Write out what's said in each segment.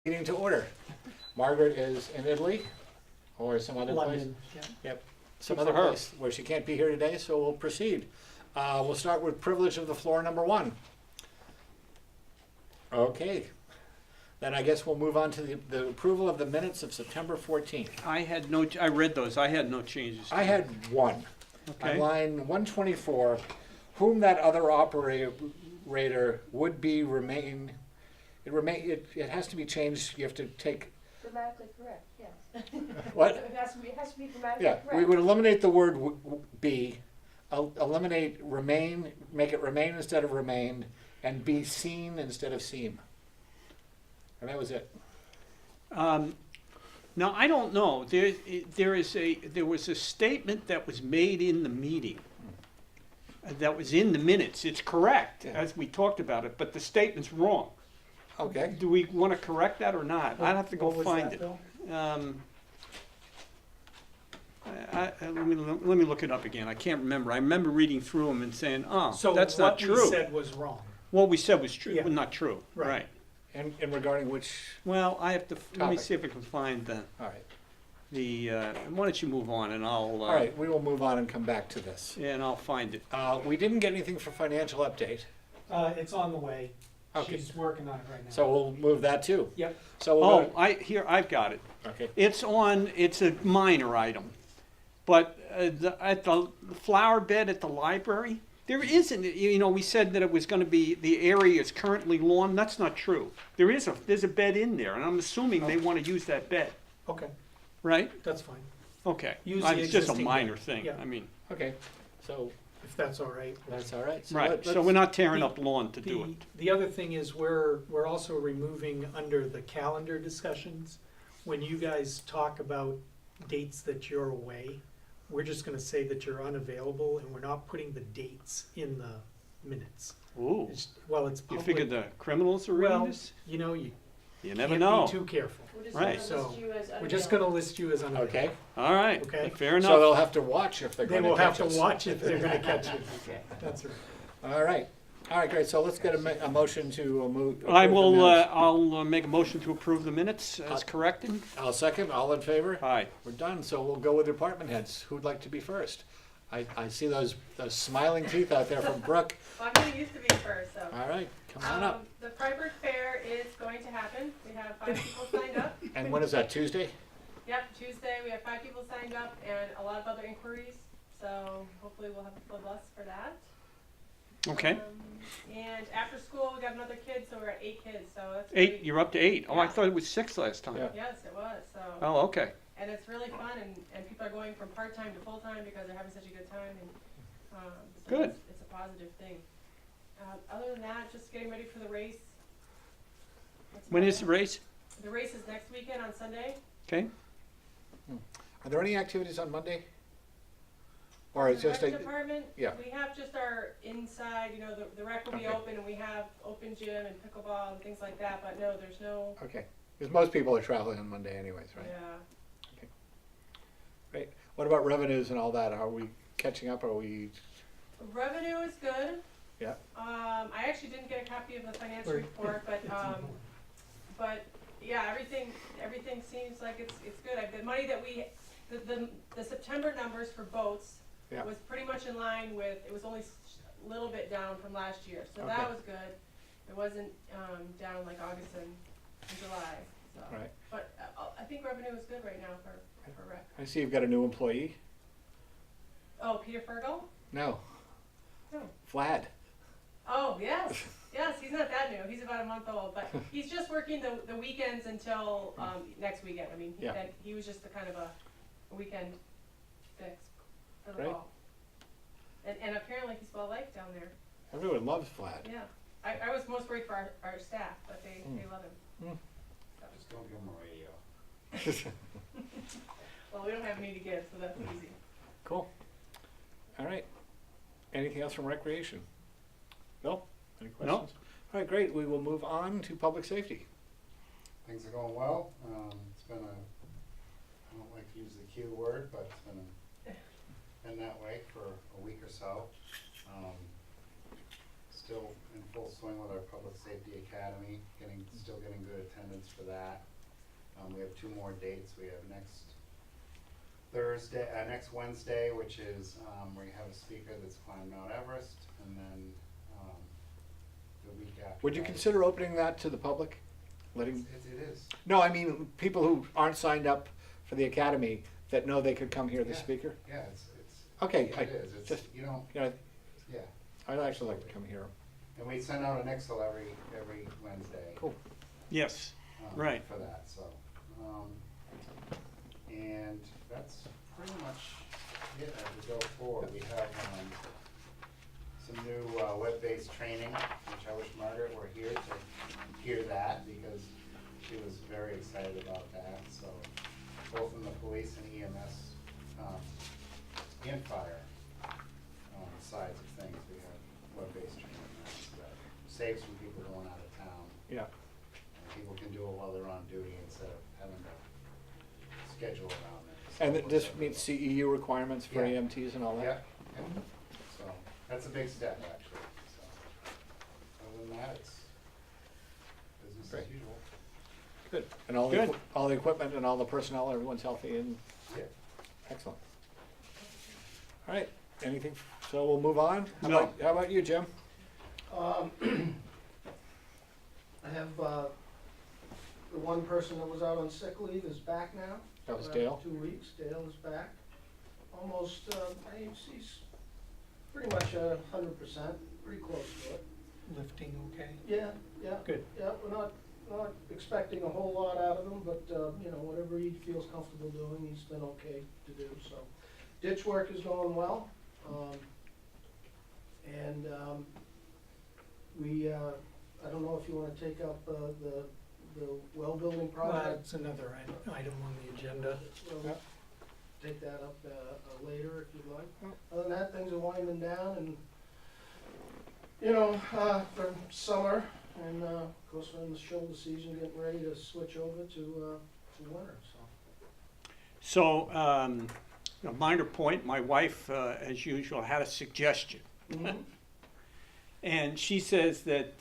Meeting to order. Margaret is in Italy or some other place. London, yeah. Yep, some other place where she can't be here today, so we'll proceed. We'll start with privilege of the floor number one. Okay, then I guess we'll move on to the approval of the minutes of September 14th. I read those, I had no changes. I had one. Okay. On line 124, whom that other operator would be remain. It has to be changed. You have to take. Grammatically correct, yes. What? It has to be grammatically Yeah, correct. we would eliminate the word be, eliminate remain, make it remain instead of remained, and be seen instead of seem. And that was it. Now, I don't know, there was a statement that was made in the meeting, that was in the minutes, it's correct, Yeah. as we talked about it, but the statement's wrong. Okay. Do we want to correct that or not? I'd have to go What was find that, it. Bill? Let me look it up again, I can't remember, I remember reading through them and saying, oh, So that's not true. what we said was wrong. What we said was true, Yeah. not true, Right. right. And regarding which, Well, I have to, let me Topic. see if I can find all right. why don't you move on and I'll, All right, we will move on and come back to this. and I'll find it. We didn't get anything for financial update, It's on the way. Okay. She's working on it right now. so we'll move that too. Yep. So we'll Oh, go, I've got it. okay. It's a minor item, but at the flower bed at the library, there isn't, we said that it was gonna be, the area is currently lawn, that's not true. There's a bed in there, and I'm assuming they wanna use that bed, Okay, right? that's fine, Okay, Use the it's just a existing minor bed. thing, Yeah. I mean, Okay, so if that's all right. that's all right. So right, so let's- we're not tearing up lawn to do it. The other thing is we're also removing under the calendar discussions, when you guys talk about dates that you're away, we're just gonna say that you're unavailable and we're not putting the dates in the minutes. Ooh, It's you public. figure the criminals are reading Well, this? you know, you You never can't know. be too careful. We're just Right. gonna So, list you as We're just gonna unavailable. list you as unavailable. Okay, All right, Okay. fair so enough. they'll have to watch if they're They going to will have catch to us. watch if they're gonna catch you. That's right. All right, great, so let's get a motion to move. I approve the will, minutes. I'll make a motion to approve the minutes as corrected. I'll second, all in favor? Aye. We're done, so we'll go with department heads. Who'd like to be first? I see those smiling teeth out there from Brooke. Well, I'm getting used to being first, so. All right, come on up. The Freiburg Fair is going to happen. We have 5 people signed up. And when is that, Tuesday? Yep, Tuesday, we have 5 people signed up and a lot of other inquiries. So hopefully we'll have a full bus for that. Okay. And after school, we got another kid, so we're at 8 kids, so that's 8, great. you're up to 8. Oh, I Yeah. thought it was 6 last time. Yeah. Yes, it was, so. Oh, okay. And it's really fun and people are going from part-time to full-time because they're having such a good time and, so Good. It's a positive thing. Other than that, just getting ready for the race. That's When about is it. the race? The race is next weekend on Sunday. Okay. Are there any activities on Monday? Or it's The just rec a, department, yeah. we have just our inside, the rec will be Okay. open and we have open gym and pickleball and things like that, but no, there's no, okay, because most people are traveling on Monday anyways, right? yeah. Great. What about revenues and all that? Are we catching up? Are we, Revenue is good. Yeah. I actually didn't get a copy of the financial Or- report, but, it's in the- but, yeah, everything seems like it's good. The money that the September numbers for boats Yeah. was pretty much in line with, it was only a little bit down from last year, so Okay. that was good. It wasn't, down like August and July, so. right? But, I think revenue is good right now for rec. I see you've got a new employee. Oh, Peter Fergal? No. No. Vlad. Oh, yes, yes, he's not that new, he's about a month old, but he's just working the weekends until, next weekend. I mean, Yeah. he was just the kind of a weekend fix for the Great. fall. And apparently he's well liked down there, Everyone loves Vlad. yeah. I was most worried for our staff, but they love him. Just don't give them a radio. Well, we don't have any to give, so that's easy. Cool. All right. Anything else from recreation? Bill, any No. questions? All right, great. We will move on to public safety. Things are going well. It's been I don't like to use the Q word, but it's been that way for a week or so. Still in full swing with our Public Safety Academy, still getting good attendance for that. We have 2 more dates. We have next Wednesday, which is, where you have a speaker that's climbed Mount Everest, and then, the week after. Would you that- consider opening that to the public? Letting, It is. no, I mean, people who aren't signed up for the academy that know they could come hear the Yeah. speaker? Yeah, it's, Okay, it is. It's, just, you know, you know, yeah. I'd actually like to come hear them. And we send out an Excel every Wednesday. Cool. Yes, right. For that, so, and that's pretty much it as we go forward. We have, some new, web-based training, which I wish Margaret were here to hear that, because she was very excited about that, so, both in the police and EMS, and fire, sides of things, we have web-based training now, so that saves some people going out of town. Yeah. And people can do it while they're on duty instead of having to schedule around it. And this meets CEU requirements for Yeah. EMTs and all Yeah, that? yeah. So, that's a big step, actually, so. Other than that, it's business Great. as usual. Good. And all Good. all the equipment and all the personnel, everyone's healthy and Yeah. excellent. All right, anything, so we'll move on? No. How about you, Jim? I have, the one person that was out on sick leave is back now. That was For Dale? 2 weeks, Dale is back. Almost, he's pretty much 100%, pretty close to it. Lifting okay? Yeah, yeah. Good. Yeah, we're not expecting a whole lot out of him, but, you know, whatever he feels comfortable doing, he's been okay to do, so. Ditch work is going well, and, we, I don't know if you wanna take up, the well building project. That's another item on the agenda. We'll Yeah. take that up, later if you'd like. Yeah. Other than that, things are winding down and, you know, for summer, and, of course, we're in the shoulder season, getting ready to switch over to winter, so. So, a minor point, my wife, as usual, had a suggestion. And she says that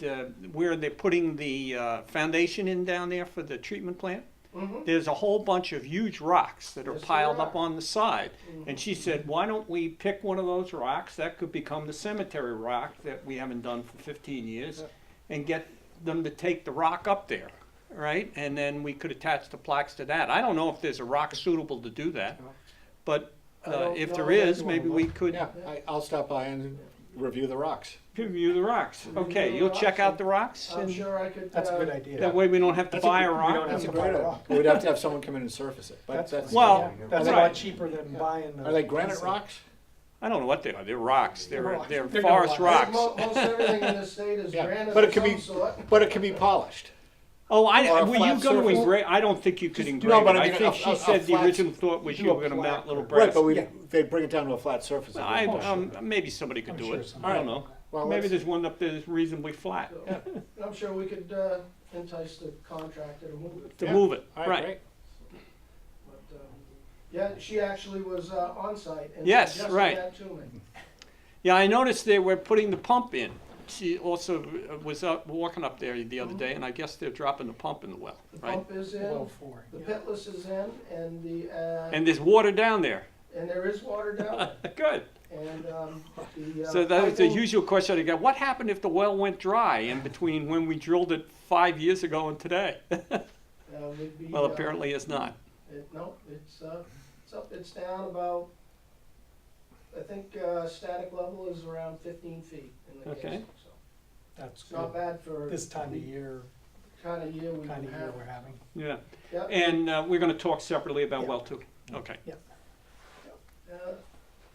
where they're putting the foundation in down there for the treatment plant, Mhm. there's a whole bunch of huge rocks that are Yes, there piled up are. on the side. Mhm. And she said, why don't we pick one of those rocks, that could become the cemetery rock that we haven't done for 15 years, Yeah. and get them to take the rock up there, right? And then we could attach the plaques to that. I don't know if there's a rock suitable to do that, No. but I don't if know there that is, you maybe wanna we could Yeah, I'll stop by and review the rocks. review the rocks. Review Okay, the you'll rocks check out and the rocks? I'm and sure I could. That's a good idea. That way we don't have to buy a We rock? don't have That's a to great buy a idea. rock. We'd have to have someone come in and surface it, but that's. Well, That's a Are they- lot cheaper than buying the. Are they granite rocks? I don't know what they are. They're rocks. They're Rocks. they're They're forest no rocks. Most everything in this state is Yeah, granite but of it could some be- sort. But it can be polished. Oh, Or a were you flat going to surface. engrave? I don't think you could Just- engrave no, but it. I I mean, think a she said the flat- original thought was do you a were going to plaque mount little or- brass. Right, but Yeah. they'd bring it down to a flat surface. Maybe somebody could I'm do sure it. somebody I don't will. know. Well, Maybe let's- there's one up there that's reasonably flat So, I'm sure we could entice the contractor to move it. to Yeah. move it. All right, Right. great. But, yeah, she actually was on site and Yes, suggested right. that to me. Yeah, I noticed they were putting the pump in. She also was up, walking up there the other Mhm. day, and I guess they're dropping the pump in the well, The right? pump is Well, in, for, the yeah. pitless is in, and the And there's water down there. and there is water down there. Good. And the So that was the piping- usual question I get. What happened if the well went dry in between when we drilled it 5 years ago and today? would be, Well, apparently it's not. No, it's up, it's down about, I think static level is around 15 feet in the Okay. casing, so That's it's not good. bad for This time of the year, kind of year we kind can of year have. we're having. Yeah. Yeah, And we're going to talk separately about Yeah. well two. Okay.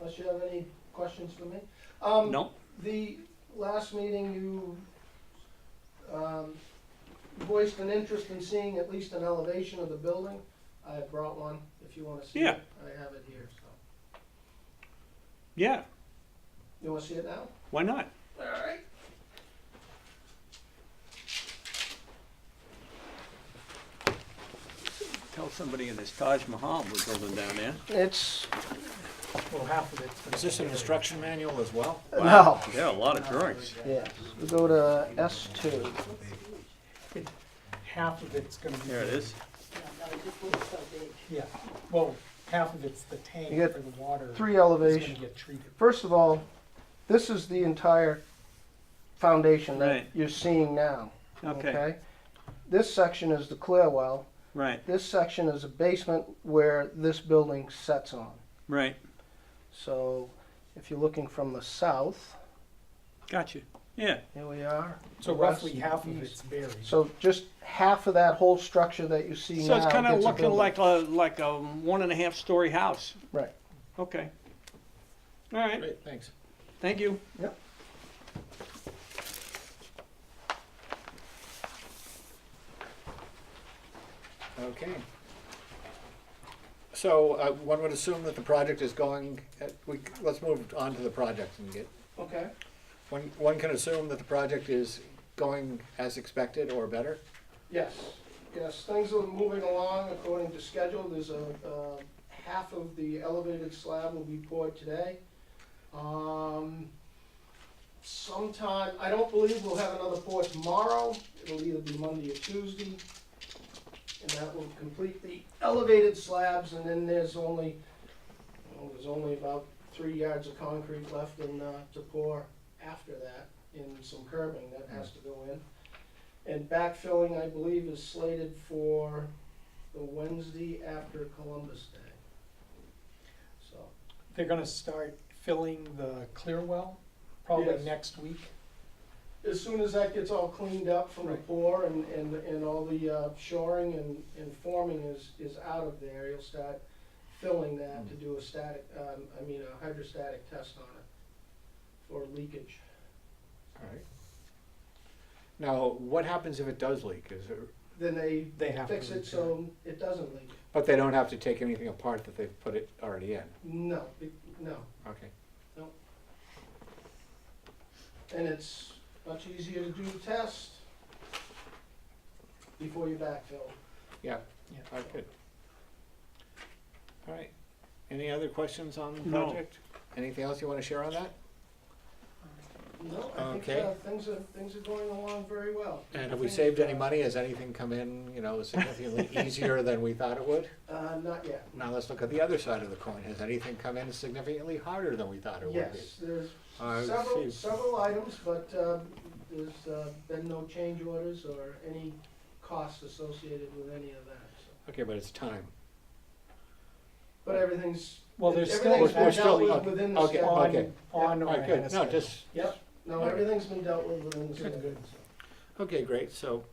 unless you have any questions for me. No? The last meeting, you voiced an interest in seeing at least an elevation of the building. I brought one, if you wanna see Yeah. it. I have it here, so. Yeah. You wanna see it now? Why not? All right. Tell somebody in this Taj Mahal we're building down there. It's Well, half of it's. gonna Is this be an buried. instruction manual as well? No, Yeah, a lot of drawings. yes, we go to S2. Half of it's gonna be. There it is. Yeah, well, half of it's the tank You get for the water. 3 It's elevations. gonna get treated. First of all, this is the entire foundation that Right. you're seeing now, Okay, okay? This section is the clear well. right, This section is a basement where this building sets on. right. So if you're looking from the south, Gotcha. Yeah, here we are. So the roughly west, half of east. it's buried. So just half of that whole structure that you see so now it's kind of gets a looking building. like a 1.5 story house. Right. Okay. All right, Great, thanks. thank you. Yep. Okay. So one would assume that the project is going, let's move on to the project and get, Okay. one can assume that the project is going as expected or better? Yes, yes, things are moving along according to schedule. There's half of the elevated slab will be poured today. Sometime, I don't believe we'll have another pour tomorrow. It'll either be Monday or Tuesday. And that will complete the elevated slabs, and then there's only about 3 yards of concrete left to pour after that, in some curbing that has to go in. And backfilling, I believe, is slated for the Wednesday after Columbus Day. So, They're gonna start filling the clear well, probably Yes. next week. as soon as that gets all cleaned up from the Right. pour and all the shoring and forming is out of there, you'll start filling that to do a a hydrostatic test on it for leakage. All right. Now, what happens if it does leak? Is there, Then They have fix to it so it doesn't leak. but they don't have to take anything apart that they've put it already in? No, no. Okay. And it's much easier to do the test before you backfill. Yeah, Yeah. all right, good. All right. Any other questions on the No. project? Anything else you want to share on that? No, I think Okay. things are going along very well. And have we saved any money? Has anything come in, significantly easier than we thought it would? Not yet. Now let's look at the other side of the coin. Has anything come in significantly harder than we thought it would be? Yes, there's I see. several items, but there's been no change orders or any costs associated with any of that. So. Okay, but it's time. But everything's, Well, there's still everything's been We're still- dealt with within the okay, schedule. okay. on All or right, ahead good. of No, schedule. just, Yep, no, Okay. everything's been dealt with within the Good, schedule. good. okay, great. So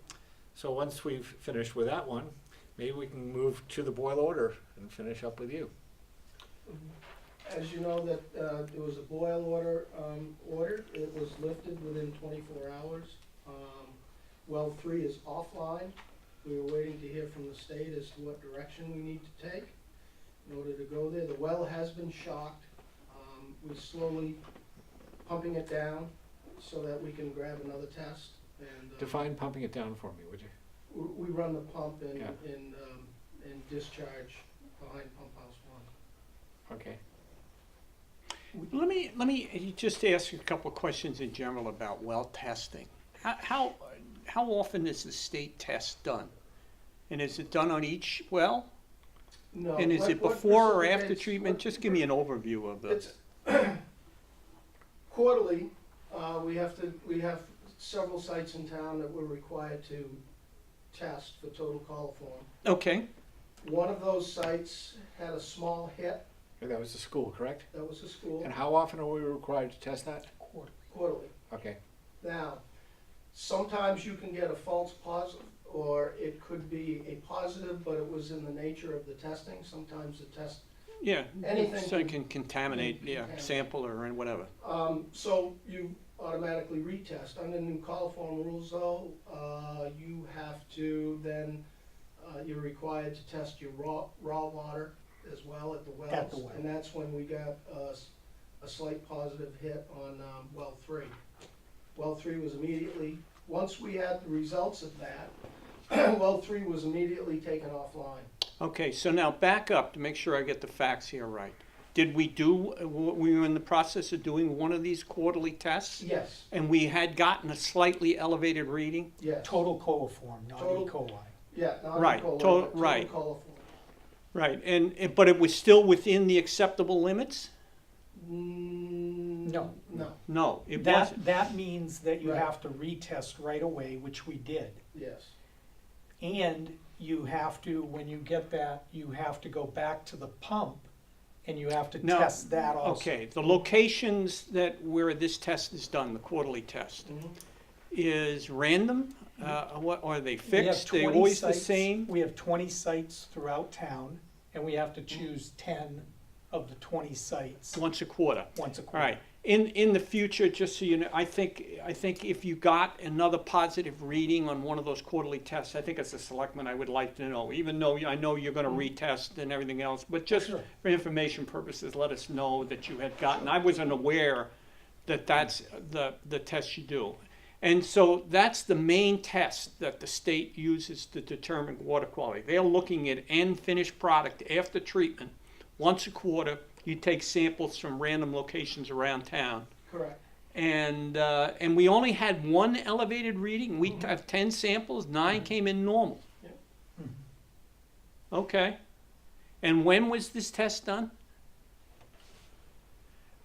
once we've finished with that one, maybe we can move to the boil order and finish up with you. As you know, that there was a boil order ordered, it was lifted within 24 hours. Well 3 is offline. We were waiting to hear from the state as to what direction we need to take in order to go there. The well has been shocked. We're slowly pumping it down so that we can grab another test. And Define pumping it down for me, would you? we run the pump Yeah. and discharge behind pump house 1. Okay. Let me just ask you a couple of questions in general about well testing. How often is the state test done? And is it done on each well? No. And is what- it what before or after precipitates- treatment? what- Just give me an overview of the, It's quarterly, we have several sites in town that we're required to test for total coliform. okay, One of those sites had a small hit, That was the school, correct? that was a school, And how often are we required to test that? quarterly. Okay. Now, sometimes you can get a false positive, or it could be a positive, but it was in the nature of the testing. Sometimes the test, yeah, Anything so it can- can contaminate, yeah, contaminate. sample or whatever. so you automatically retest. Under new coliform rules though, you have to then, you're required to test your raw water as well at the wells. At the well. And that's when we got a slight positive hit on well 3. Well 3 was immediately, once we had the results of that, well 3 was immediately taken offline. Okay, so now back up to make sure I get the facts here right. did we do, we were in the process of doing one of these quarterly tests? Yes, And we had gotten a slightly elevated reading? yes. Total coliform, not Total- E. coli. Yeah, not Right, E. coli, total- but right. coliform. Right, but it was still within the acceptable limits? No. No, No, it wasn't. That means that you Right. have to retest right away, which we did. yes. And you have to, when you get that, you have to go back to the pump and you have to Now, test that also. Okay, the locations that where this test is done, the quarterly test, Mhm. is random? What, are they We have fixed? They 20 always the sites- same? We have 20 sites throughout town, and we have to choose 10 of the 20 sites Once a quarter? once a All quarter. right, in the future, just so you know, I think if you got another positive reading on one of those quarterly tests, I think as a selectman, I would like to know, even though I know you're gonna retest and everything else, but just Sure. for information purposes, let us know that you had gotten, I wasn't aware that that's the test you do. And so that's the main test that the state uses to determine water quality. They're looking at end finished product after treatment. Once a quarter, you take samples from random locations around town. Correct. And we only had one elevated reading. We have 10 samples, 9 came in normal. Yep. Okay. And when was this test done?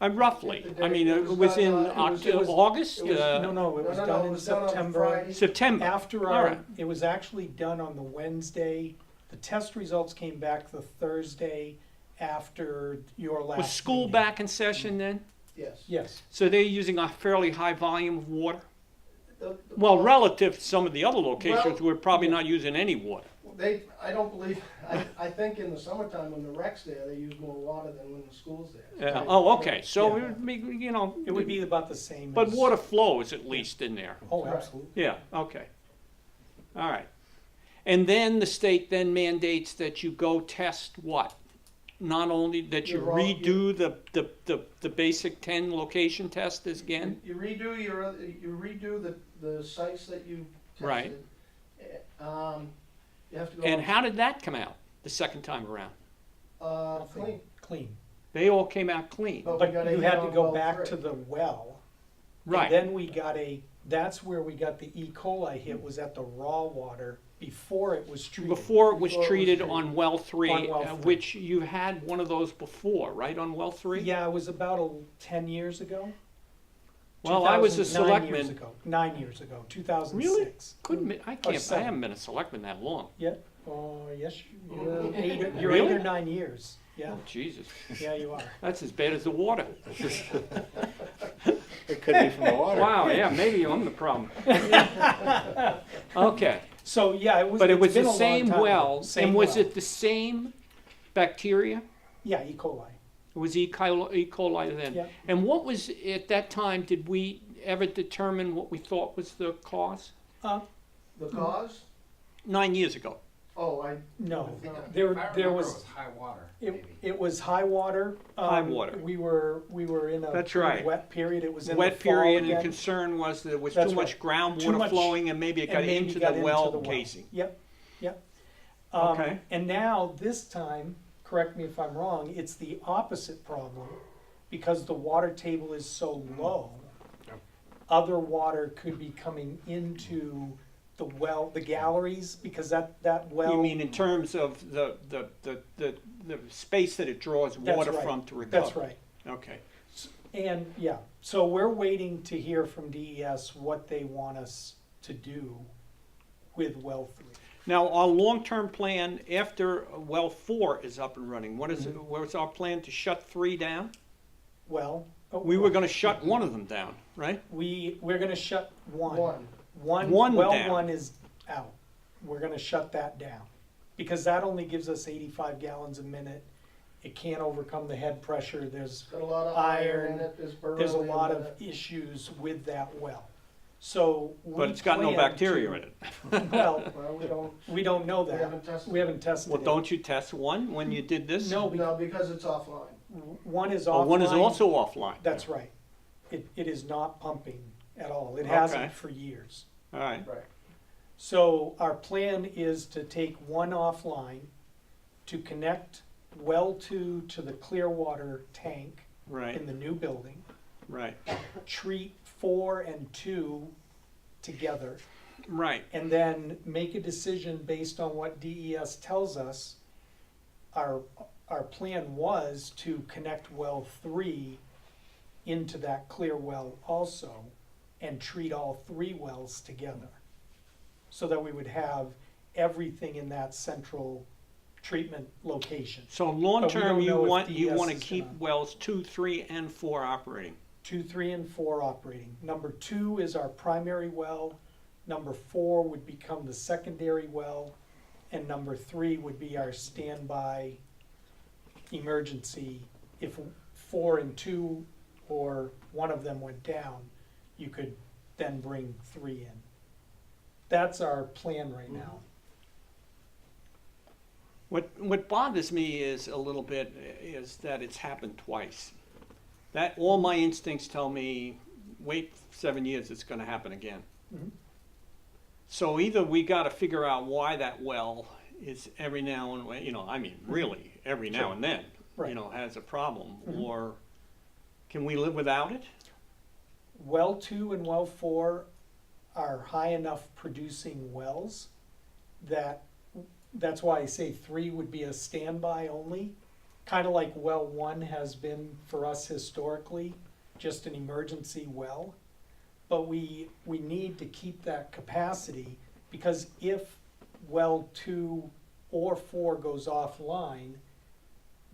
Roughly. I mean, it was in August? It was, no, it was done in was done on September. Friday. September. After All our, right. it was actually done on the Wednesday. The test results came back the Thursday after your last Was school meeting. back in session then? Yes. Yes. So they're using a fairly high volume of water? The- Well, relative to some of the other locations, Well, we're probably not using any water. I don't believe, I think in the summertime when the rec's there, they use more water than when the school's there. Yeah. Oh, okay, so, Yeah. it would be, you know. It would be about the same. But as- water flows at least in there. Oh, Correct. absolutely. Yeah, okay. All right. And then the state then mandates that you go test what? Not only that you Your raw- redo the basic 10 location test again? You redo the sites that you tested. Right. You have to go. And how did that come out the second time around? Clean. Clean. They all came out clean. But we But got a you hit had to on go well back 3. to the well. Right. And then we got that's where we got the E. coli hit, was at the raw water before it was treated. Before it was Before it was treated treated. on well 3, On well 3. which you had one of those before, right, on well 3? Yeah, it was about 10 years ago. Well, I was a 2009 years selectman. ago. 9 years ago, 2006. Couldn't be, I can't, I 7. haven't been a selectman that long. Yeah, oh, yes, you're 8 Really? or 9 years. Yeah, Oh, Jesus, yeah, you are. that's as bad as the water. It could be from the water. Wow, yeah, maybe I'm the problem. Okay, So, yeah, it was. but it it's was been the a long same time ago. well, Same and was well. it the same bacteria? Yeah, E. coli. It was E. coli then? Yeah. And what was, at that time, did we ever determine what we thought was the cause? The cause? 9 years ago. Oh, No, No. there, If I there remember, was. it was high water, It, maybe. it was high water. High water. We were in a That's pretty right. wet period. It was in the Wet fall period, and again. concern was that there was That's too much right. groundwater Too much- flowing, and maybe it got and maybe into got the well casing. Yep, yep. Okay. And now, this time, correct me if I'm wrong, it's the opposite problem, because the water table is so low. Yep. Other water could be coming into the well, the galleries, because that well. You mean in terms of the space that it draws That's water right. from to recover? That's right. Okay. And, yeah, so we're waiting to hear from DES what they want us to do with well 3. Now, our long-term plan after well 4 is up and running, what is it, what's our plan to shut 3 down? Well. We were gonna shut one of them down, right? We're gonna shut one. one. One well down. 1 is out. We're gonna shut that down. Because that only gives us 85 gallons a minute. It can't overcome the head pressure. It's got a lot of iron in it, there's beryllium. There's a lot in of it. issues with that well. So But it's got no bacteria in it. Well, Well, we don't know we that. haven't tested. We haven't tested Well, it. don't you test one when you did this? No, No, because it's offline. one is Oh, offline. one is also offline. That's right. It is not pumping at all. It Okay. hasn't for years. All right. Right. So our plan is to take one offline, to connect well 2 to the clear water tank Right, in the new building, right, treat 4 and 2 together, right. and then make a decision based on what DES tells us. Our plan was to connect well 3 into that clear well also, and treat all 3 wells together. So that we would have everything in that central treatment location. So But we long-term, don't you know if want, you DES want to is keep gonna- wells 2, 3, and 4 operating. 2, 3, and 4 operating. Number 2 is our primary well. Number 4 would become the secondary well. And number 3 would be our standby emergency. If 4 and 2 or one of them went down, you could then bring 3 in. That's our plan right now. What bothers me is a little bit is that it's happened twice. That, all my instincts tell me, wait 7 years, it's gonna happen again. Mhm. So either we gotta figure out why that well is every now and then, I mean, really, every now and then, Right. has a problem, Mhm. or can we live without it? Well 2 and well 4 are high enough producing wells that's why I say 3 would be a standby only. Kind of like well 1 has been for us historically, just an emergency well. But we need to keep that capacity, because if well 2 or 4 goes offline,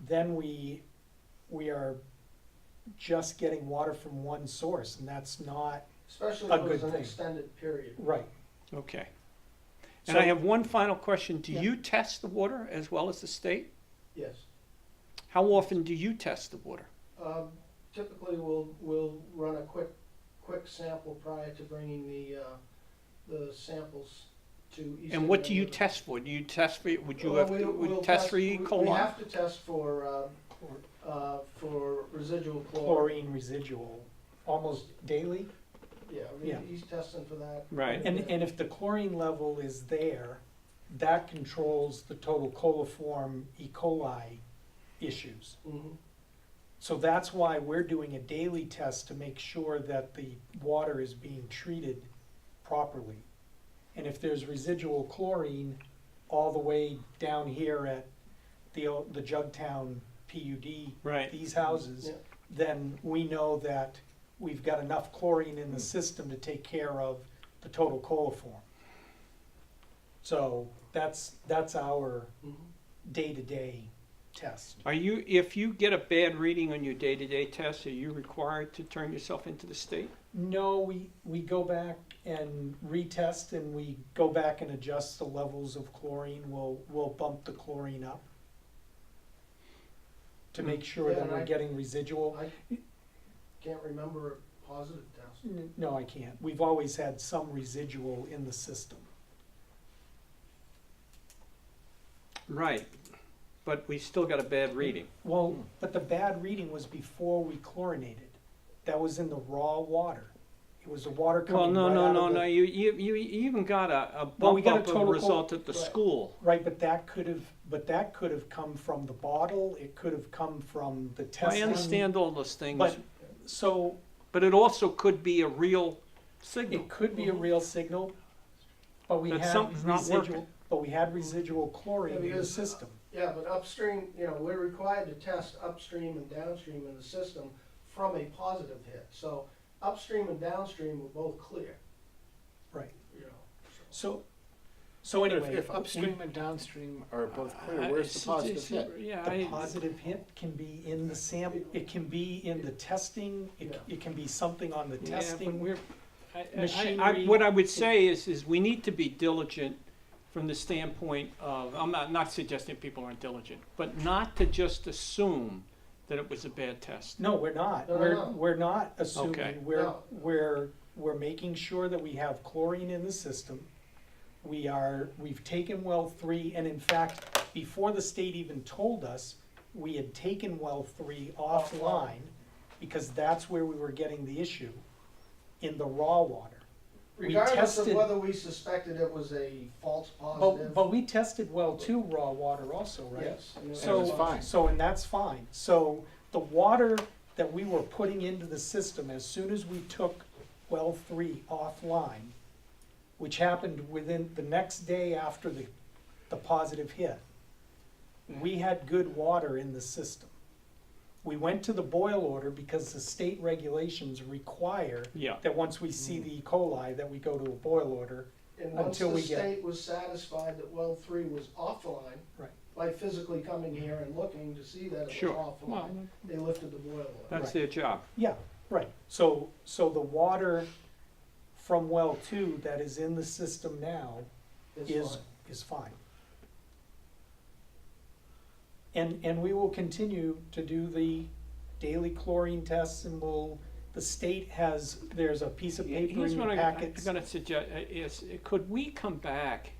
then we are just getting water from one source, and that's not Especially A if it was good an thing. extended period. right. Okay. And So- I have one final question. Do Yeah. you test the water as well as the state? Yes. How often do you test the water? Typically, we'll run a quick sample prior to bringing the samples to East. And what do you test for? Do you test for, would you have, We'll would test for E. We coli? have to test for residual chlorine. Chlorine residual, almost daily. Yeah, Yeah. he's testing for that. Right. And if the chlorine level is there, that controls the total coliform E. coli issues. Mhm. So that's why we're doing a daily test to make sure that the water is being treated properly. And if there's residual chlorine all the way down here at the Jugtown PUD, Right. these houses, Yeah. then we know that we've got enough chlorine in the system to take care of the total coliform. So that's our Mhm. day-to-day test. Are you, if you get a bad reading on your day-to-day test, are you required to turn yourself into the state? No, we go back and retest, and we go back and adjust the levels of chlorine. We'll bump the chlorine up to make sure Yeah, that and we're I- getting residual. I can't remember a positive test. No, I can't. We've always had some residual in the system. Right, but we still got a bad reading. Well, but the bad reading was before we chlorinated. That was in the raw water. It was the water Well, coming no, right no, out no, of no, the. you even got a Well, we bump got a up of total result at the right. school. Right, but that could have come from the bottle. It could have come from the I testing. understand all those things, But, so but it also could be a real signal. it could be a real signal, but we That had something's not residual, working. but we had residual chlorine in the because- system. Yeah, but upstream, we're required to test upstream and downstream in the system from a positive hit. So upstream and downstream were both clear, Right. you know. So But anyway. if upstream and downstream are both clear, I- where's the positive hit? Yeah, The positive hit can be in the sample, it can be in the testing, it can be something on the yeah, but testing. we're, machinery. what I would say is we need to be diligent from the standpoint of, I'm not suggesting people aren't diligent, but not to just assume that it was a bad test. No, we're not. No, no, We're, no. we're not Okay. assuming. No. We're making sure that we have chlorine in the system. We've taken well 3, and in fact, before the state even told us, we had taken well 3 offline, because that's where we were getting the issue, in the raw water. Regardless of tested- whether we suspected it was a false But, positive. but we tested well two raw water also, right? Yes. and it So- was it's fine. So, and that's fine. So the water that we were putting into the system, as soon as we took well 3 offline, which happened within the next day after the positive hit, we had good water in the system. We went to the boil order because the state regulations require Yeah. that once we see the E. coli, that we go to a boil order. And once until the we get- state was satisfied that well 3 was offline, Right. by physically coming here and looking to see that it was Sure. Well, offline, they lifted the boil order. that's Right. their job. Yeah, right. So the water from well 2 that is in the system now It's is, fine. is fine. And we will continue to do the daily chlorine tests, and the state has, there's a piece of paper Here's in what your I'm packets. gonna suggest, is, could we come back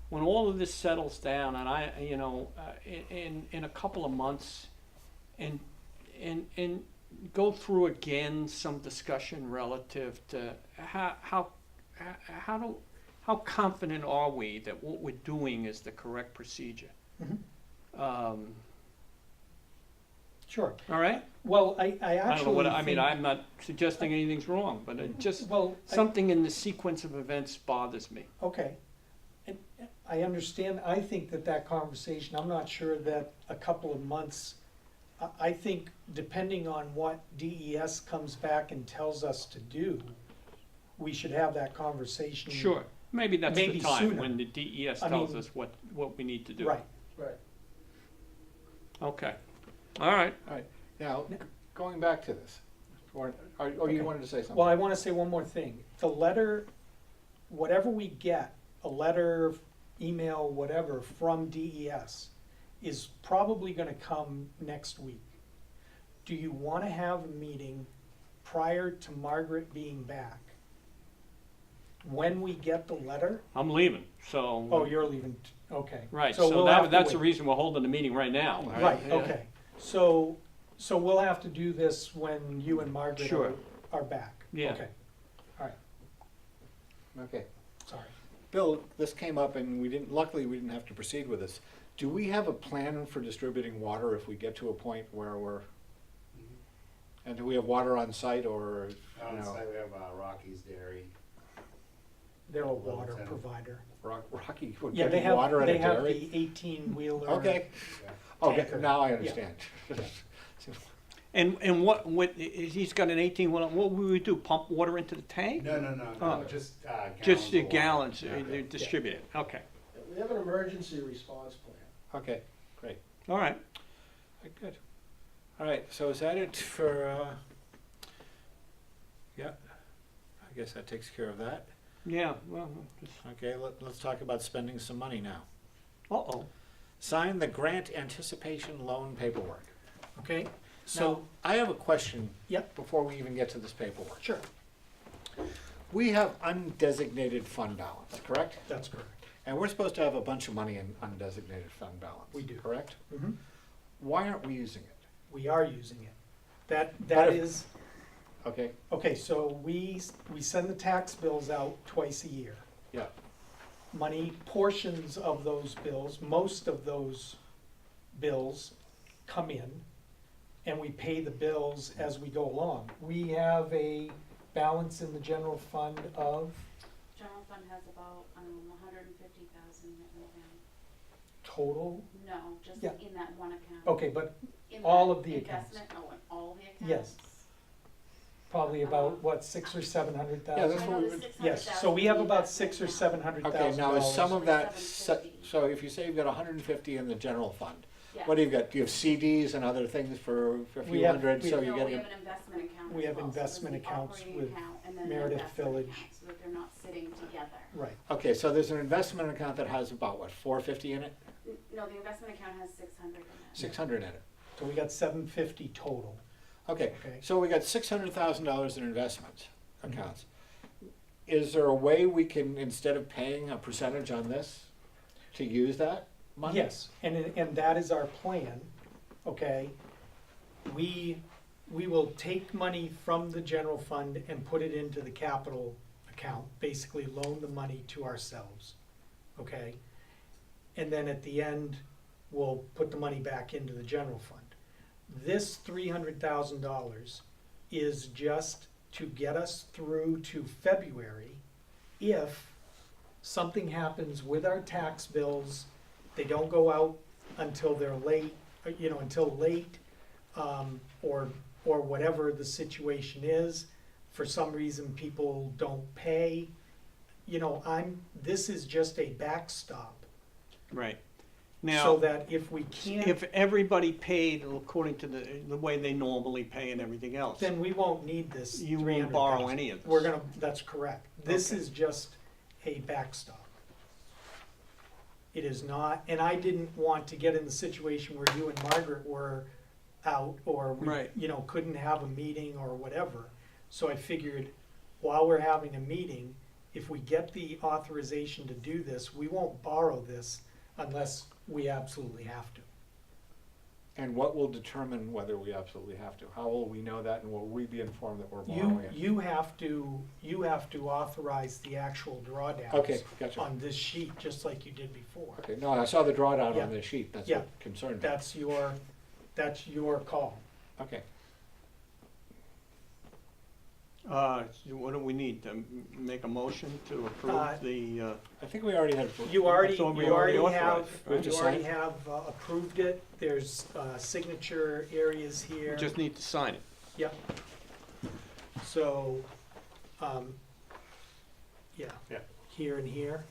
when all of this settles down and in a couple of months and go through again some discussion relative to how confident are we that what we're doing is the correct procedure? Mhm. All Sure. right? Well, I I don't know actually what, I mean, think- I'm not suggesting anything's wrong, but it just, Well, something in the sequence of events bothers me. okay. And I understand, I think that conversation, I'm not sure that a couple of months, I think depending on what DES comes back and tells us to do, we should have that conversation. Sure, maybe that's the Maybe time sooner. when the DES I tells mean- us what we need to do. Right. Right. Okay, all right. Now, going back to this, or you Okay. wanted to say something? Well, I wanna say one more thing. The letter, whatever we get, a letter, email, whatever, from DES, is probably gonna come next week. Do you wanna have a meeting prior to Margaret being back? When we get the letter? I'm leaving, so. Oh, you're leaving, okay. Right, So so we'll have to that's the wait. reason we're holding the meeting right now. Right, Yeah. okay. So we'll have to do this when you and Margaret Sure. are back? Yeah. Okay, Okay. sorry. Bill, this came up and luckily we didn't have to proceed with this. Do we have a plan for distributing water if we get to a point where and do we have water on site or, On you know, site, we have Rocky's Dairy. They're a water Littleton. provider. Rocky, we're Yeah, they getting have, water at a they have dairy? the 18-wheeler. Okay, Yeah. okay, tanker. now I Yeah. understand. And what, he's got an 18, what will we do, pump water into the tank? No, no, no, Oh. no, just gallons. Just the of water. gallons, Yeah. they distribute it, okay, We have an emergency response plan. Okay, great. all right. Good. All right, so is that it for, yeah, I guess that takes care of that. Yeah, well, just, Okay, let's talk about spending some money now. uh-oh. Sign the grant anticipation loan paperwork. Okay, So, so, I have a question. Yep. Before we even get to this paperwork. sure, We have undesignated fund balance, correct? that's correct. And we're supposed to have a bunch of money in undesignated fund balance. We do. Correct? Mhm. Why aren't we using it? We are using it. That But if- is, Okay, okay, so we send the tax bills out twice a year. yeah, Money, portions of those bills, most of those bills come in, and we pay the bills as we go along. We have a balance in the general fund of General fund has about, 150,000 written down. total, No, just Yeah. in that one account. okay, but In all that of the accounts. investment, in all the accounts? Yes. probably about, what, 600,000 or 700,000? Yeah, that's I what know we the would- 600,000 Yes, so we have about investment 600,000 or now. 700,000. okay, now is some of that, 750. so if you say you've got 150 in the general fund, Yeah. what do you got? Do you have CDs and other things for a We few have- hundred, we- so No, you we get have an investment account We as have well. So there's investment the accounts operating with account and then the Meredith investment Village. account, so that they're not sitting together. Right, Okay, so there's an investment account that has about, what, 450 in it? No, the investment account has 600 in it. 600 in it. so we got 750 total, Okay, okay? so we got $600,000 in investment accounts. Is there a way we can, instead of paying a percentage on this, to use that money? Yes, and that is our plan, okay? We will take money from the general fund and put it into the capital account, basically loan the money to ourselves, okay? And then at the end, we'll put the money back into the general fund. This $300,000 is just to get us through to February if something happens with our tax bills, they don't go out until they're late, until late, or whatever the situation is. For some reason, people don't pay. This is just a backstop, Right. so Now, that if we can't, if everybody paid according to the way they normally pay and everything else, then we won't need this you won't 300,000. borrow any of this. That's correct. This Okay. is just a backstop. It is not, and I didn't want to get in the situation where you and Margaret were out, or we, Right. couldn't have a meeting or whatever. So I figured, while we're having a meeting, if we get the authorization to do this, we won't borrow this unless we absolutely have to. And what will determine whether we absolutely have to? How will we know that, and will we be informed that we're borrowing it? You have to authorize the actual drawdowns. Okay, gotcha. On this sheet, just like you did before. Okay, no, I saw the drawdown Yeah. on the sheet, that's Yeah. what concerned me. That's your call. Okay, What do we need, to make a motion to Uh, approve the, I think we already had. You already thought we already authorized it, right? We you just already signed? have approved it. There's signature areas here. we just need to sign it? Yep. So, yeah. Yeah. Here and here.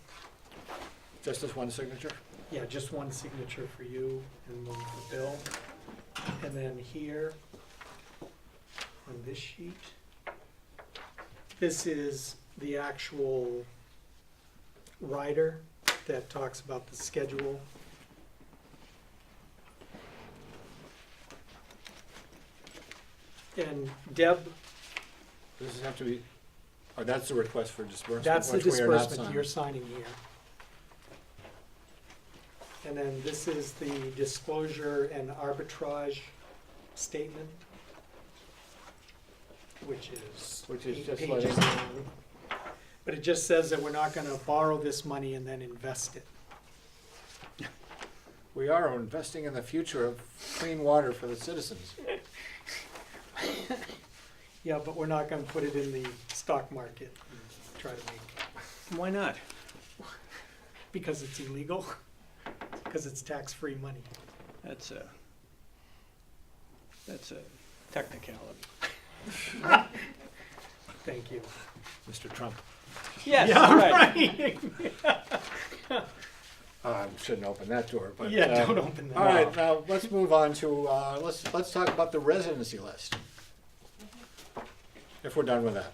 Just this one signature? Yeah, just one signature for you and one for Bill. And then here on this sheet, this is the actual rider that talks about the schedule. And Deb, Does this have to be, or that's the request for disbursement? that's the which we are not disbursement signing. you're signing here. And then this is the disclosure and arbitrage statement, which is Which is 8 just pages letting- long. But it just says that we're not gonna borrow this money and then invest it. We are investing in the future of clean water for the citizens. Yeah, but we're not gonna put it in the stock market and try to make, Why not? because it's illegal, because it's tax-free money. That's a technicality. Thank you. Mr. Trump. Yes, Yeah, right. I shouldn't open that door, but. Yeah, don't open that. All right, now let's move on to, let's talk about the residency list. If we're done with that.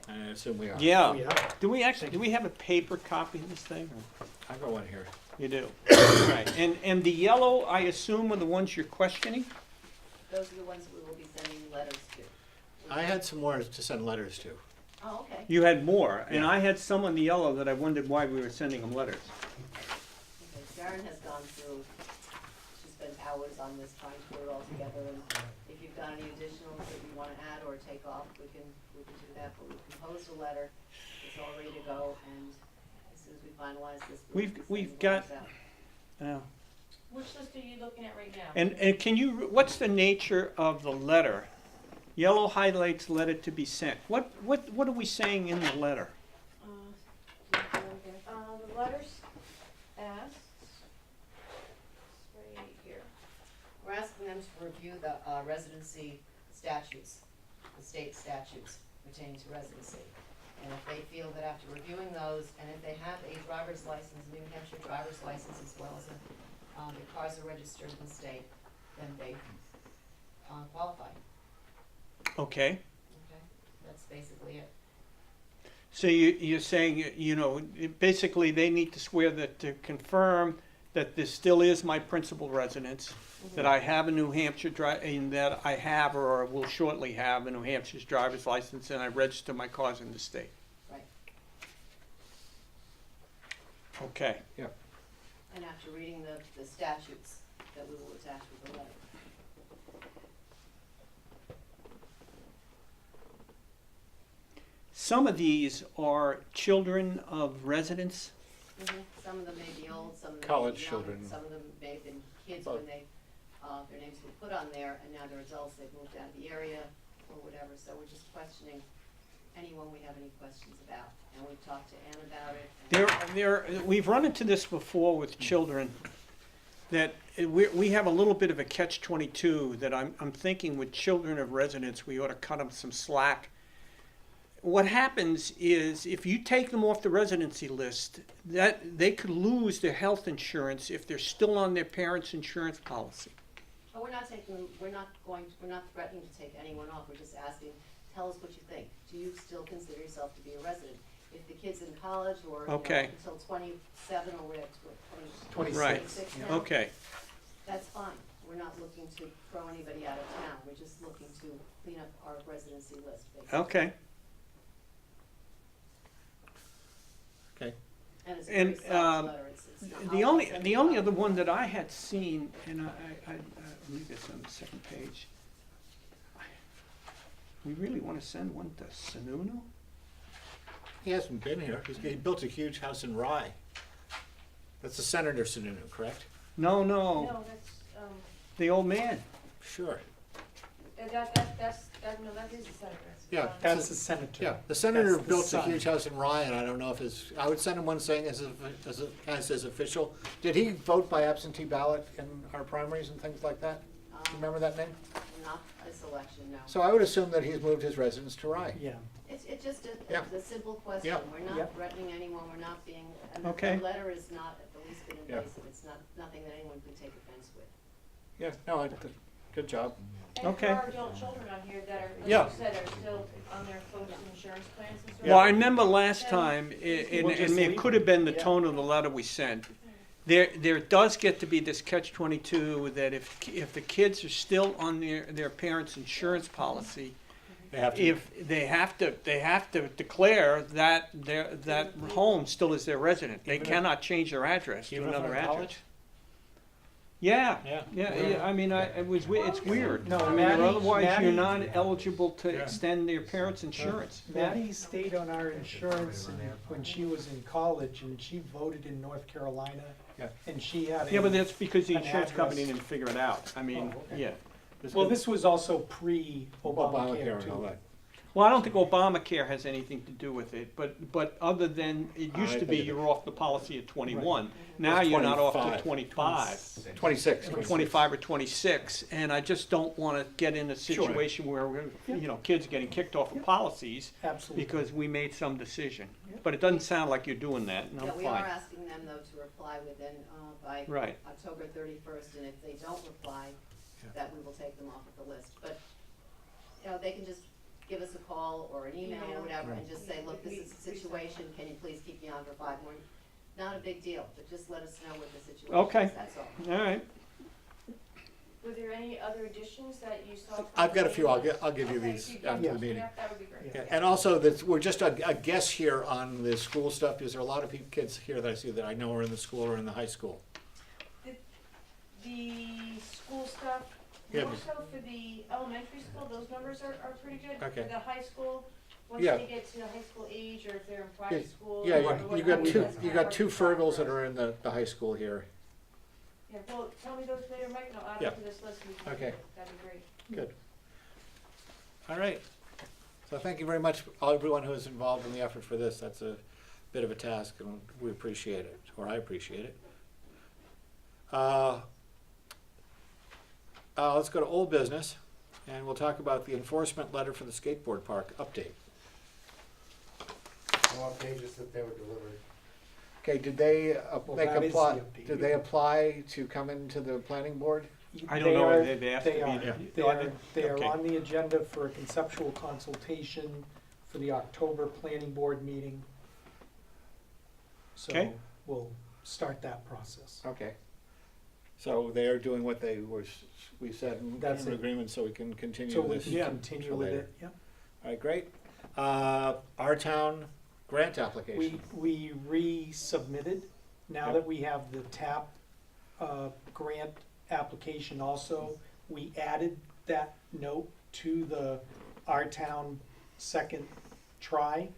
I assume we are. Yeah. Oh, yeah. Do we have a paper copy of this thing? or- I got one here. You do? Right. And the yellow, I assume, are the ones you're questioning? Those are the ones we will be sending letters to. I had some more to send letters to. Oh, okay. You had more, and Yeah. I had some on the yellow that I wondered why we were sending them letters. Okay, Sharon has gone through, she spent hours on this trying to put it all together, and if you've got any additionals that you wanna add or take off, we can do that, but we've composed a letter, it's all ready to go, and as soon as we finalize this, we'll be We've sending got- letters out. Which list are you looking at right now? And can you, what's the nature of the letter? Yellow highlights letter to be sent. What are we saying in the letter? The letters asks, right here. We're asking them to review the residency statutes, the state statutes pertaining to residency. And if they feel that after reviewing those, and if they have a driver's license, New Hampshire driver's license, as well as their cars are registered in the state, then they qualify. Okay. Okay, that's basically it. So you're saying, basically they need to swear that, to confirm that this still is my principal residence, that I have a New Hampshire and that I have or will shortly have a New Hampshire's driver's license, and I register my cars in the state. Right. Okay. And after reading the statutes that we will attach with the letter. some of these are children of residents. Some of them may be old, some of them may College be young, children. some of them may have been kids Both. when they, their names were put on there, and now they're adults, they've moved out of the area or whatever, so we're just questioning anyone we have any questions about. And we've talked to Ann about it. We've run into this before with children, that we have a little bit of a catch-22, that I'm thinking with children of residents, we ought to cut them some slack. What happens is, if you take them off the residency list, that they could lose their health insurance if they're still on their parents' insurance policy. But we're not taking, we're not threatening to take anyone off, we're just asking, tell us what you think. Do you still consider yourself to be a resident? If the kid's in college or, Okay. until 27 or whatever, 26. Right. 26 now, Okay, that's fine. We're not looking to throw anybody out of town, we're just looking to clean up our residency list, basically. okay. Okay. And it's a And, very soft letter, it's not. The I'll only, send the it only out. other one that I had seen, and I believe it's on the second page. We really want to send one to Sununu? He hasn't been here. He built a huge house in Rye. That's the Senator Sununu, correct? No, No, that's, the old man. Sure. no, that is the senator. Yeah. That's the senator. Yeah, the senator That's the built a son. huge house in Rye, and I don't know if I would send him one saying as his official. Did he vote by absentee ballot in our primaries and things like that? Remember that name? Not this election, no. So I would assume that he's moved his residence to Rye. Yeah. It's just Yeah. a simple question. Yeah. We're Yeah. not threatening anyone, we're not being, and Okay. the letter is not at the least bit Yeah. invasive. It's not, nothing that anyone could take offense with. Yeah, no, good job. And Okay. there are adult children on here that are, Yeah. like you said, are still on their folks' insurance plans and stuff. Well, I remember last time, We'll and just it leave could have been the it. Yeah. tone of the letter we sent. There does get to be this catch-22, that if the kids are still on their parents' insurance policy, They have to. if they have to declare that that home still is their resident. They Even if- cannot change their address to Even if another they're in address. college? Yeah, Yeah. yeah. I mean, it's weird. No, I mean, Maddie- otherwise you're Maddie- not eligible to Yeah. extend their parents' insurance. Maddie stayed on our insurance when she was in college, and she voted in North Carolina, Yeah. and she had a. Yeah, but that's because the An insurance company address. didn't figure it out. I mean, Oh, okay. yeah. Well, this was also pre-Obamacare and all too. that. Well, I don't think Obamacare has anything to do with it, but other than, it used I to be think it- you're off the policy at 21. Now It's you're not off to 25. 25, 26. or 25 or 26, and I just don't want to get in a situation where kids are getting kicked off of policies Absolutely. because we made some decision. Yeah. But it doesn't sound like you're doing that, and Yeah, I'm we are fine. asking them though to reply within, by Right. October 31st, and if they don't reply, that we will take them off of the list. But, they can just give us a call or an email or whatever and just say, look, this is the situation, can you please keep me on for 5 more? Not a big deal, but just let us know what the situation Okay. is, that's all. All right. Were there any other additions that you saw? I've got a few. I'll give you Okay, these if you after Yeah. the meeting. Yeah, that would be great. Yeah, and also that we're just a guess here on the school stuff, because there are a lot of kids here that I see that I know are in the school or in the high school. The school stuff, Yeah, more but- so for the elementary school, those numbers are pretty good. Okay. For the high school, once Yeah. they get to high school age, or if they're in private school. Yeah, or you what got have two, that's you kinda got hard two to track Fergals for that us. are in the high school here. Yeah, well, tell me those later, Mike, and I'll add Yeah. them to this list. And we can Okay. That'd be great. Good. All right. So thank you very much, everyone who is involved in the effort for this. That's a bit of a task, and we appreciate it, or I appreciate it. Let's go to old business, and we'll talk about the enforcement letter for the skateboard park update. What pages that they were delivered? Okay, did they Well, make that is apply, the update. did they apply to come into the planning board? I don't know whether they've asked to They be are, there. they are Okay. on the agenda for a conceptual consultation for the October planning board meeting. So Okay. we'll start that process. Okay. So they are doing what we said in That's it. agreement, so we can continue So we this. can Yeah. continue with later. it, yeah. All right, great. Our town grant application. We resubmitted, now Yep. that we have the TAP grant application also, we added that note to our town second try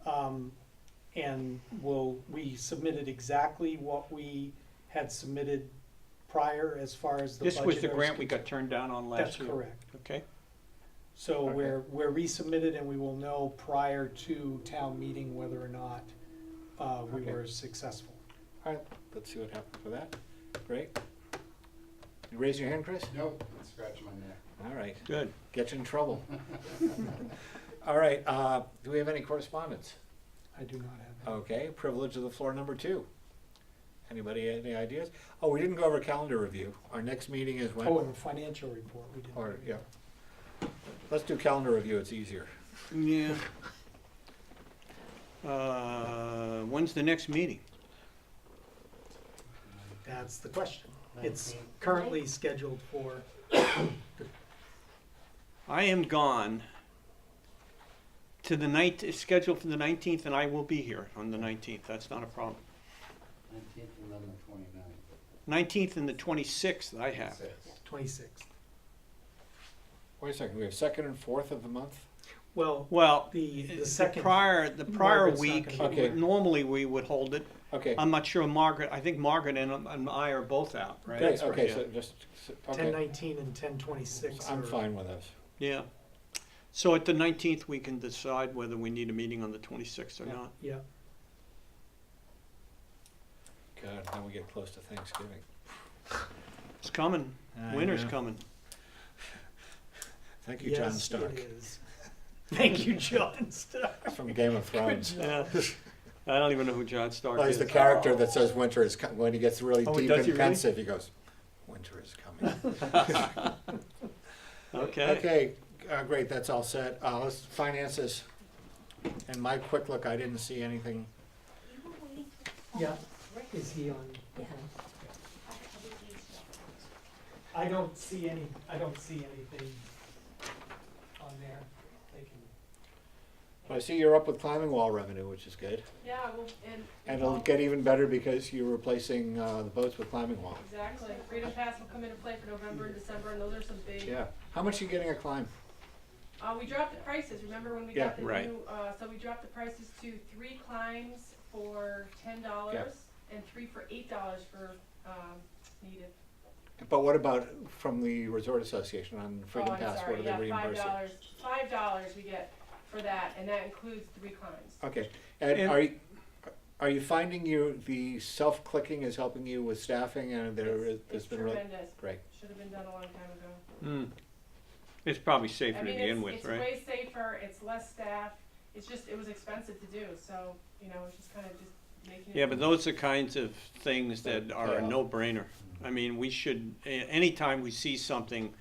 And we submitted exactly what we had submitted prior as far as the budget. This was the is grant we concerned. got turned down on last year? That's correct. Okay, So Okay. we're resubmitted and we will know prior to town meeting whether or not we Okay. were successful. All right, let's see what happens with that. Great. You raise your hand, Chris? Nope, I'm scratching my neck. All right, good. get you in trouble. All right, do we have any correspondence? I do not have that. Okay, privilege of the floor number 2. Anybody have any ideas? Oh, we didn't go over calendar review. Our next meeting is when? Oh, and the financial report, we didn't. Or, do yeah. that. Let's do calendar review, it's easier. Yeah. When's the next meeting? That's the question. It's 19th. currently scheduled for, I am gone to the night, it's scheduled for the 19th, and I will be here on the 19th. That's not a problem. 19th and then the 29th. 19th and the 26th I have. 26th. Wait a second, we have 2nd and 4th of the month? Well, Well, the second. prior Margaret's not week, gonna be here. normally we would hold it. Okay, I'm not sure Margaret, I think Margaret and I are both out, right? great, okay, Yeah. so just, okay. 1019 and 1026. I'm are- fine with those. Yeah. So at the 19th, we can decide whether we need a meeting on the 26th or Yeah. not. Yeah, God, now we get close to Thanksgiving. It's coming. I Winter's know. coming. Thank you, John yes, Stark, it is. Thank you, John Stark. from Game of Thrones. Yeah. I don't even know who John Stark Well, is. he's the character that says winter is when he gets really Oh, deep does and he really? pensive, he goes, winter is coming. Okay. Okay, great, that's all set. Let's finances. And my quick look, I didn't see anything. Yeah, is he on? the phone? I don't see anything on there. They can. I see you're up with climbing wall revenue, which is good. Yeah, well, And it'll get even better because you're replacing the boats with climbing wall. Exactly. Freedom Pass will come into play for November and December, and those are some big. Yeah. How much are you getting a climb? We dropped the prices, remember when we Yeah, got the right. new, so we dropped the prices to 3 climbs for $10 Yeah. and 3 for $8 for, needed. But what about from the Resort Association on Freedom Oh, I'm Pass? sorry, What do they yeah, reimburse you? $5 we get for that, and that includes 3 climbs. Okay. And And- are you finding the self-clicking is helping you with staffing and there's It's been really tremendous. great? Should have been done a long time ago. Mm. It's probably safer I to mean, begin with, it's right? way safer, it's less staff, it's just, it was expensive to do, so, you know, it's just kind of just making it. Yeah, but those are kinds of things that are a Yeah. no-brainer. I mean, we should, anytime we see something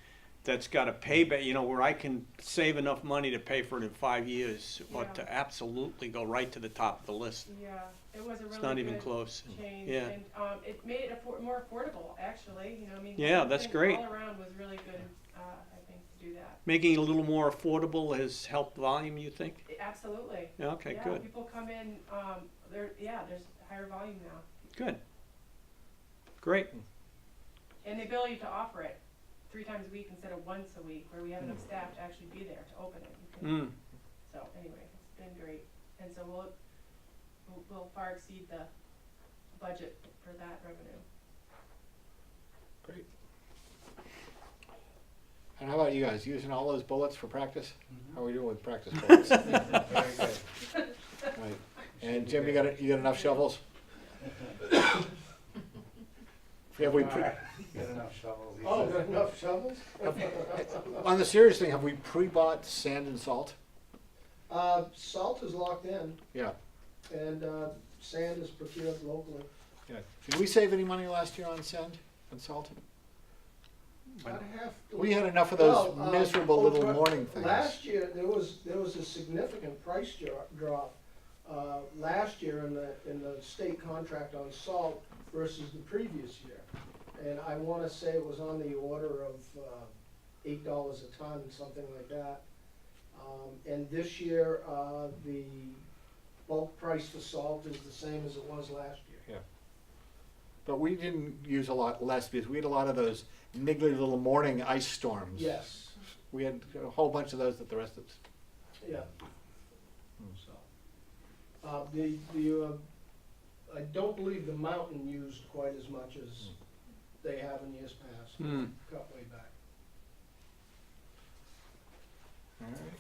that's got a payback, you know, where I can save enough money to pay for it in 5 years, ought Yeah. to absolutely go right to the top of the list. Yeah, it was a really It's not even good close. change, Yeah. and, it made it more affordable, actually, you know, I mean. Yeah, that's everything great. All around was really good, I think, to do that. Making it a little more affordable has helped volume, you think? Absolutely. Yeah, okay, Yeah, good, people come in, there's higher volume now, good. Great, and the ability to offer it 3 times a week instead of once a week, where we have enough staff to actually be there to open it. You can- mm, So anyway, it's been great, and so we'll far exceed the budget for that revenue. Great. And how about you guys? Using all those bullets for practice? How are we doing with practice bullets? Very good. Right. And Jim, you got enough shovels? Have we Got enough shovels. he Oh, said. got enough shovels? on the serious thing, have we pre-bought sand and salt? Salt is locked in, Yeah. and sand is procured locally. Yeah. Did we save any money last year on sand and salt? About half. We had enough of those Well, miserable little over- morning things. Last year, there was a significant price drop, last year in the state contract on salt versus the previous year. And I wanna say it was on the order of, $8 a ton, something like that. And this year, the bulk price for salt is the same as it was last year. But we didn't use a lot less because we had a lot of those niggly little morning ice storms. Yes, We had a whole bunch of those that the rest of us. yeah. Hmm. So, I don't believe the mountain used quite as much as they have in years past, Hmm. cut way back. All right.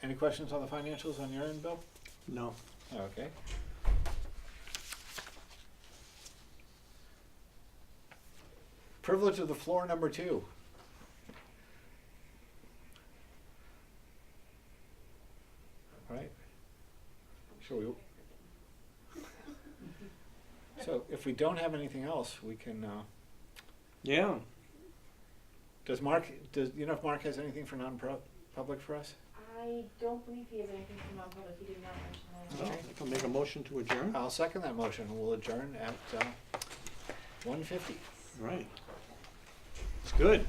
Any questions on the financials on your end, Bill? No. Okay. Privilege of the floor number 2. All right. Shall we? So if we don't have anything else, we can, Yeah. does you know if Mark has anything for non-public for us? I don't believe he has anything from non-public, he did not mention that. Well, I can make a motion to adjourn. I'll second that motion. We'll adjourn at 1:50. Right. It's good.